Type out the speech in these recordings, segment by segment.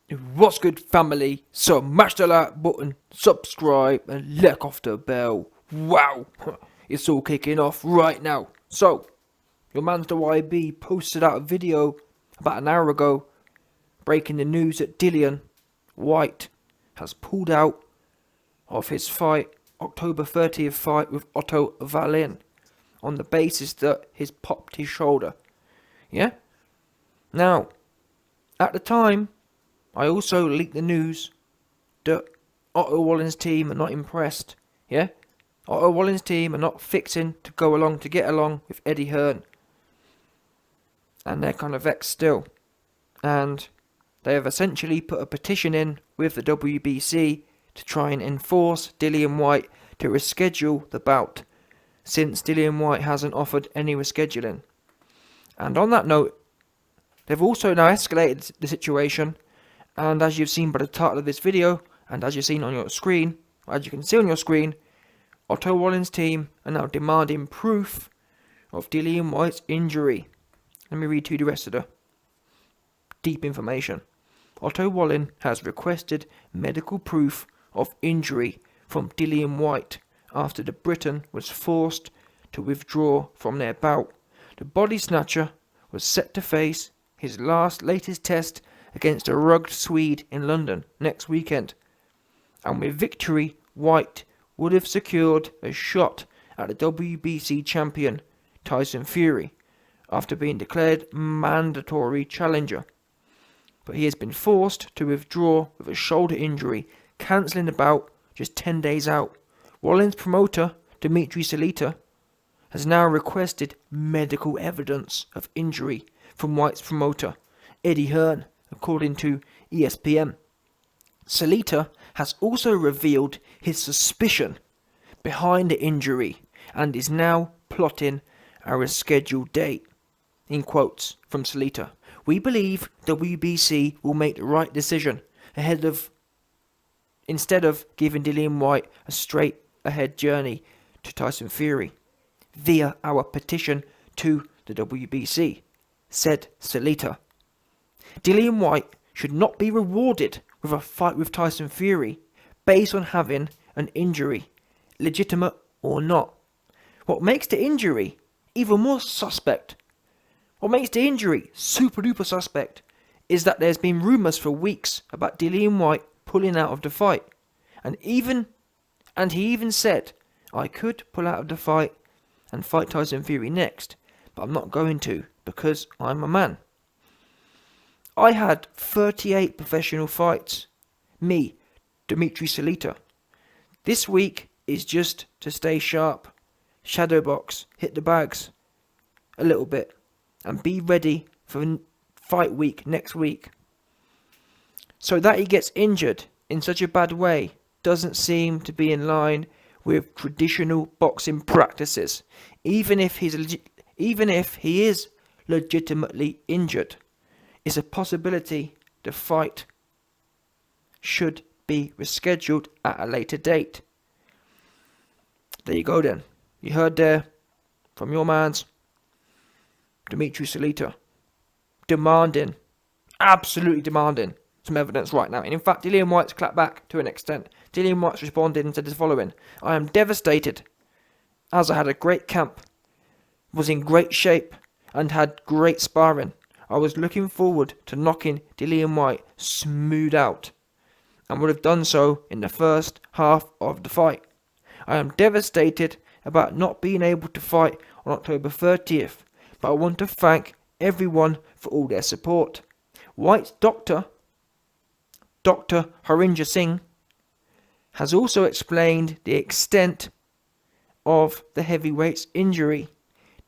What's good, family? So mash the like button, subscribe, and lick off the bell. Wow, it's all kicking off right now. So, your man's the YB posted out a video about an hour ago breaking the news that Dillian Whyte has pulled out of his fight, October 30th fight with Wallin, on the basis that he's popped his shoulder. Yeah? Now, at the time, I also leaked the news that Wallin's team are not impressed. Yeah? Wallin's team are not fixing to go along to get along with Eddie Hearn. And they're kind of vexed still. And they have essentially put a petition in with the WBC to try and enforce Dillian Whyte to reschedule the bout, since Dillian Whyte hasn't offered any rescheduling. And on that note, they've also now escalated the situation, and as you've seen by the title of this video, and as you've seen on your screen, as you can see on your screen, Wallin's team are now demanding proof of Dillian Whyte's injury. Let me read to you the rest of the deep information. Wallin has requested medical proof of injury from Dillian Whyte after the Briton was forced to withdraw from their bout. The body snatcher was set to face his latest test against a rugged Swede in London next weekend, and with victory, Whyte would have secured a shot at the WBC champion Tyson Fury after being declared mandatory challenger. But he has been forced to withdraw with a shoulder injury, cancelling the bout just 10 days out. Wallin's promoter, Dimitri Salita, has now requested medical evidence of injury from Whyte's promoter, Eddie Hearn, according to ESPN. Salita has also revealed his suspicion behind the injury and is now plotting a rescheduled date. In quotes from Salita, "We believe WBC will make the right decision instead of giving Dillian Whyte a straight ahead journey to Tyson Fury via our petition to the WBC," said Salita. Dillian Whyte should not be rewarded with a fight with Tyson Fury based on having an injury, legitimate or not. What makes the injury even more suspect, what makes the injury super duper suspect, is that there's been rumours for weeks about Dillian Whyte pulling out of the fight. And he even said, "I could pull out of the fight and fight Tyson Fury next, but I'm not going to because I'm a man. I had 38 professional fights. Me, Dimitri Salita. This week is just to stay sharp, shadowbox, hit the bags a little bit, and be ready for fight week next week." So that he gets injured in such a bad way doesn't seem to be in line with traditional boxing practices, even if he is legitimately injured. It's a possibility the fight should be rescheduled at a later date. There you go then. You heard there from your man's Dimitri Salita absolutely demanding some evidence right now. And in fact, Dillian Whyte's clapped back to an extent. Dillian Whyte's responded and said the following: "I am devastated, as I had a great camp, was in great shape, and had great sparring. I was looking forward to knocking Dillian Whyte smooth out, and would have done so in the first half of the fight. I am devastated about not being able to fight on October 30th, but I want to thank everyone for all their support." Whyte's doctor, Dr. Harinder Singh, has also explained the extent of the heavyweight's injury.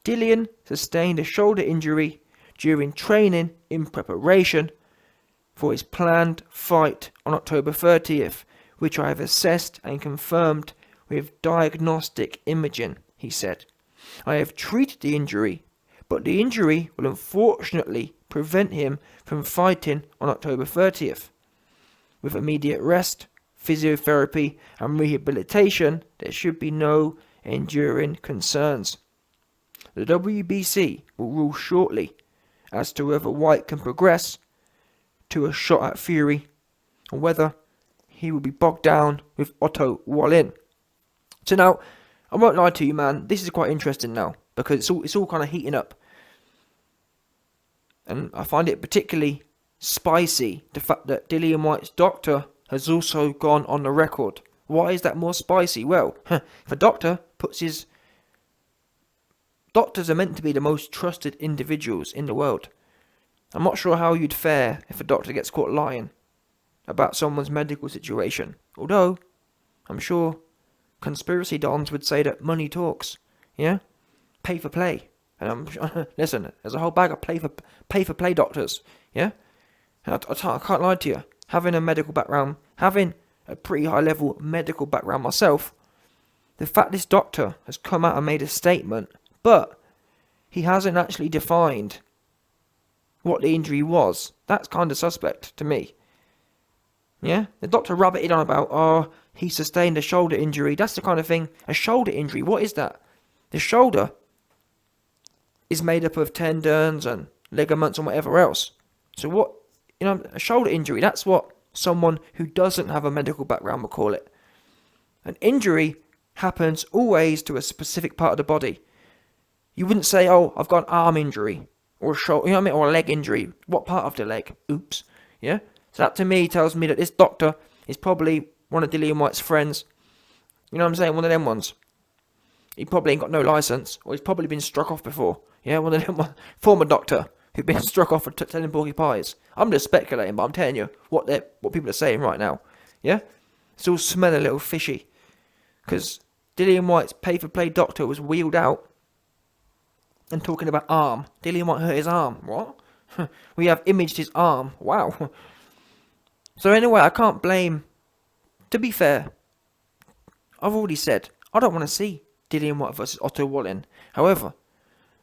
Dillian sustained a shoulder injury during training in preparation for his planned fight on October 30th, which I have assessed and confirmed with diagnostic imaging, he said. "I have treated the injury, but the injury will unfortunately prevent him from fighting on October 30th. With immediate rest, physiotherapy and rehabilitation, there should be no enduring concerns. The WBC will rule shortly as to whether Whyte can progress to a shot at Fury, or whether he will be bogged down with Otto Wallin. So now, I won't lie to you, man, this is quite interesting now, because it's all kind of heating up. And I find it particularly spicy, the fact that Dillian Whyte's doctor has also gone on the record. Why is that more spicy? Well, if a doctor puts his... Doctors are meant to be the most trusted individuals in the world. I'm not sure how you'd fare if a doctor gets caught lying about someone's medical situation. Although, I'm sure conspiracy dons would say that money talks. Yeah? Pay for play. And listen, there's a whole bag of pay for play doctors. Yeah? And I can't lie to you. Having a medical background, having a pretty high level medical background myself, the fact this doctor has come out and made a statement, but he hasn't actually defined what the injury was, that's kind of suspect to me. Yeah? The doctor rabbited on about, oh, he sustained a shoulder injury. That's the kind of thing. A shoulder injury, what is that? The shoulder is made up of tendons and ligaments and whatever else. So what, a shoulder injury, that's what someone who doesn't have a medical background would call it. An injury happens always to a specific part of the body. You wouldn't say, oh, I've got an arm injury, or a shoulder, or a leg injury. What part of the leg? Oops. Yeah? So that to me tells me that this doctor is probably one of Dillian Whyte's friends. You know what I'm saying? One of them ones. He probably ain't got no license, or he's probably been struck off before. Yeah, one of them former doctor who's been struck off for telling porky pies. I'm just speculating, but I'm telling you what people are saying right now. Yeah? It's all smelling a little fishy. Because Dillian Whyte's pay-for-play doctor was wheeled out and talking about arm. Dillian Whyte hurt his arm. What? We have imaged his arm. Wow. So anyway, I can't blame... To be fair, I've already said, I don't want to see Dillian Whyte versus Otto Wallin. However,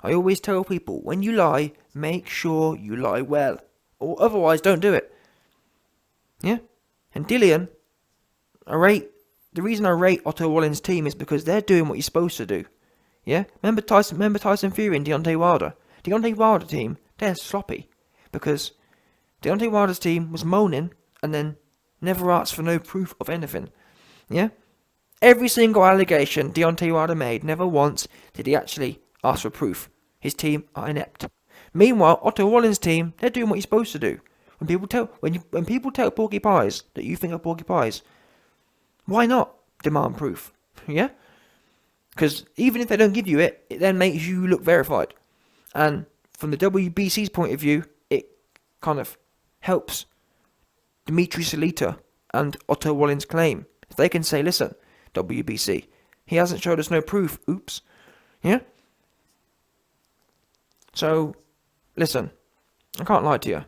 I always tell people, when you lie, make sure you lie well. Or otherwise, don't do it. Yeah? And Dillian, the reason I rate Otto Wallin's team is because they're doing what you're supposed to do. Yeah? Remember Tyson Fury and Deontay Wilder? Deontay Wilder team, they're sloppy. Because Deontay Wilder's team was moaning and then never asked for no proof of anything. Yeah? Every single allegation Deontay Wilder made, never once did he actually ask for proof. His team are inept. Meanwhile, Otto Wallin's team, they're doing what you're supposed to do. When people tell porky pies that you think are porky pies, why not demand proof? Yeah? Because even if they don't give you it, it then makes you look verified. And from the WBC's point of view, it kind of helps Dimitri Salita and Otto Wallin's claim. If they can say, listen, WBC, he hasn't showed us no proof. Oops. Yeah? So, listen, I can't lie to you.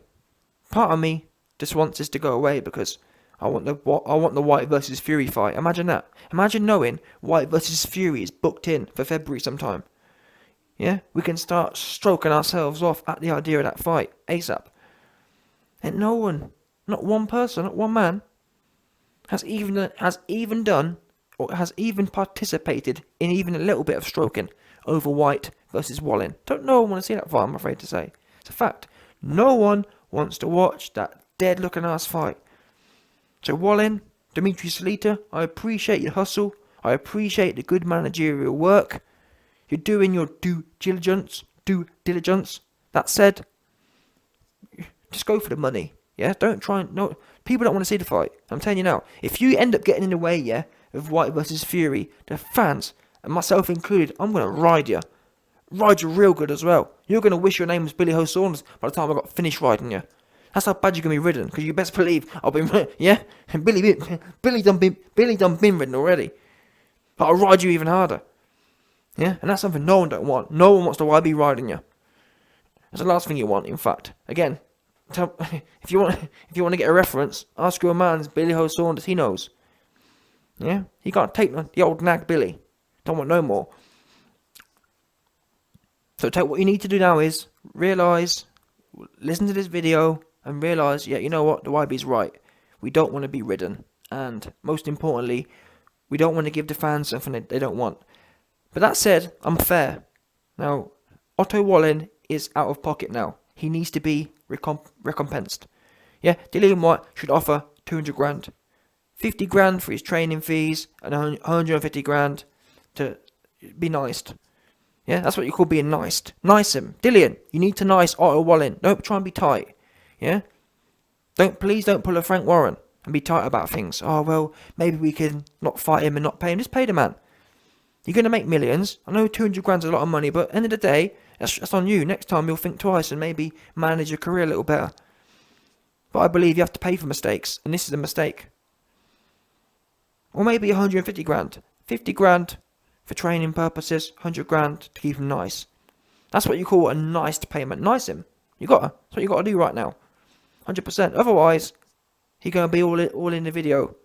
Part of me just wants this to go away because I want the Whyte versus Fury fight. Imagine that. Imagine knowing Whyte versus Fury is booked in for February sometime. Yeah? We can start stroking ourselves off at the idea of that fight ASAP. And no one, not one person, not one man, has even done or has even participated in even a little bit of stroking over Whyte versus Wallin. Don't no one want to see that fight, I'm afraid to say. It's a fact. No one wants to watch that dead-looking ass fight. So Wallin, Dimitri Salita, I appreciate your hustle. I appreciate the good managerial work. You're doing your due diligence. That said, just go for the money. Yeah, don't try and... No, people don't want to see the fight. I'm telling you now. If you end up getting in the way, yeah, of Whyte versus Fury, the fans, and myself included, I'm going to ride you. Ride you real good as well. You're going to wish your name was Billy Ho Saunders by the time I got finished riding you. That's how bad you're going to be ridden, because you best believe I'll be... Yeah? And Billy done been ridden already. But I'll ride you even harder. Yeah? And that's something no one don't want. No one wants to YB riding you. That's the last thing you want, in fact. Again, if you want to get a reference, ask your man's Billy Ho Saunders. He knows. Yeah? He can't take the old nag Billy. Don't want no more. So what you need to do now is realise, listen to this video and realise, yeah, you know what, the YB's right. We don't want to be ridden. And most importantly, we don't want to give the fans something they don't want. But that said, I'm fair. Now, Otto Wallin is out of pocket now. He needs to be recompensed. Yeah, Dillian Whyte should offer 200 grand. 50 grand for his training fees and 150 grand to be nice. Yeah, that's what you call being nice. Nice him. Dillian, you need to nice Otto Wallin. Don't try and be tight. Yeah? Please don't pull a Frank Warren and be tight about things. Oh, well, maybe we can not fight him and not pay him. Just pay the man. You're going to make millions. I know 200 grand's a lot of money, but at the end of the day, that's on you. Next time you'll think twice and maybe manage your career a little better. But I believe you have to pay for mistakes, and this is a mistake. Or maybe 150 grand. 50 grand for training purposes, 100 grand to keep him nice. That's what you call a nice payment. Nice him. That's what you got to do right now. 100%. Otherwise, he's going to be all in the video.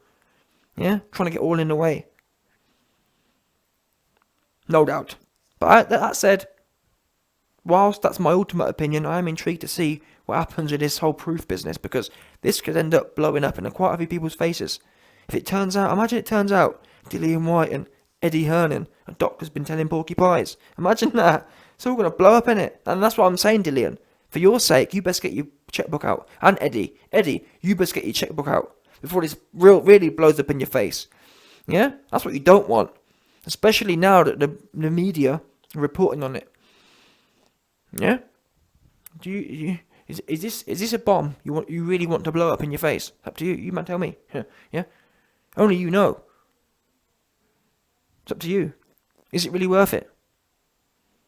Yeah? Trying to get all in the way. No doubt. But that said, whilst that's my ultimate opinion, I am intrigued to see what happens with this whole proof business, because this could end up blowing up in quite a few people's faces. If it turns out, imagine it turns out Dillian Whyte and Eddie Hernan, a doctor's been telling porcupines. Imagine that. It's all going to blow up, innit? And that's what I'm saying, Dillian. For your sake, you best get your checkbook out. And Eddie, you best get your checkbook out before this really blows up in your face. Yeah? That's what you don't want. Especially now that the media are reporting on it. Yeah? Is this a bomb you really want to blow up in your face? Up to you. You might tell me. Yeah? Only you know. It's up to you. Is it really worth it?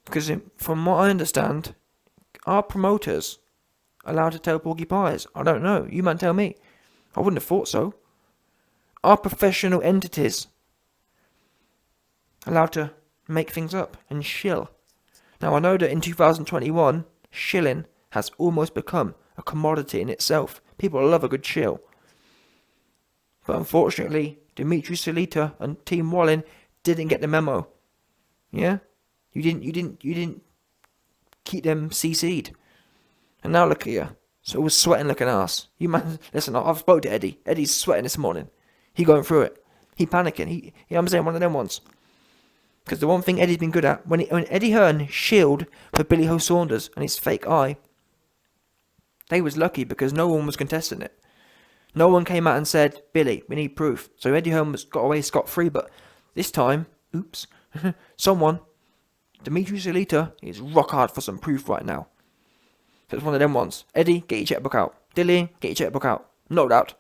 Because from what I understand, are promoters allowed to tell porcupines? I don't know. You might tell me. I wouldn't have thought so. Are professional entities allowed to make things up and shill? Now, I know that in 2021, shilling has almost become a commodity in itself. People love a good shill. But unfortunately, Dimitri Salita and Team Wallin didn't get the memo. Yeah? You didn't keep them CC'd. And now look at you. So it was sweating like an ass. You man, listen, I've spoke to Eddie. Eddie's sweating this morning. He going through it. He panicking. I'm saying one of them ones. Because the one thing Eddie's been good at, when Eddie Hearn shielded for Billy Ho Saunders and his fake eye, they was lucky because no one was contesting it. No one came out and said, Billy, we need proof. So Eddie Hearn got away scot-free, but this time, oops, someone, Dimitri Salita, is rock hard for some proof right now. So it's one of them ones. Eddie, get your checkbook out. Dillian, get your checkbook out. No doubt.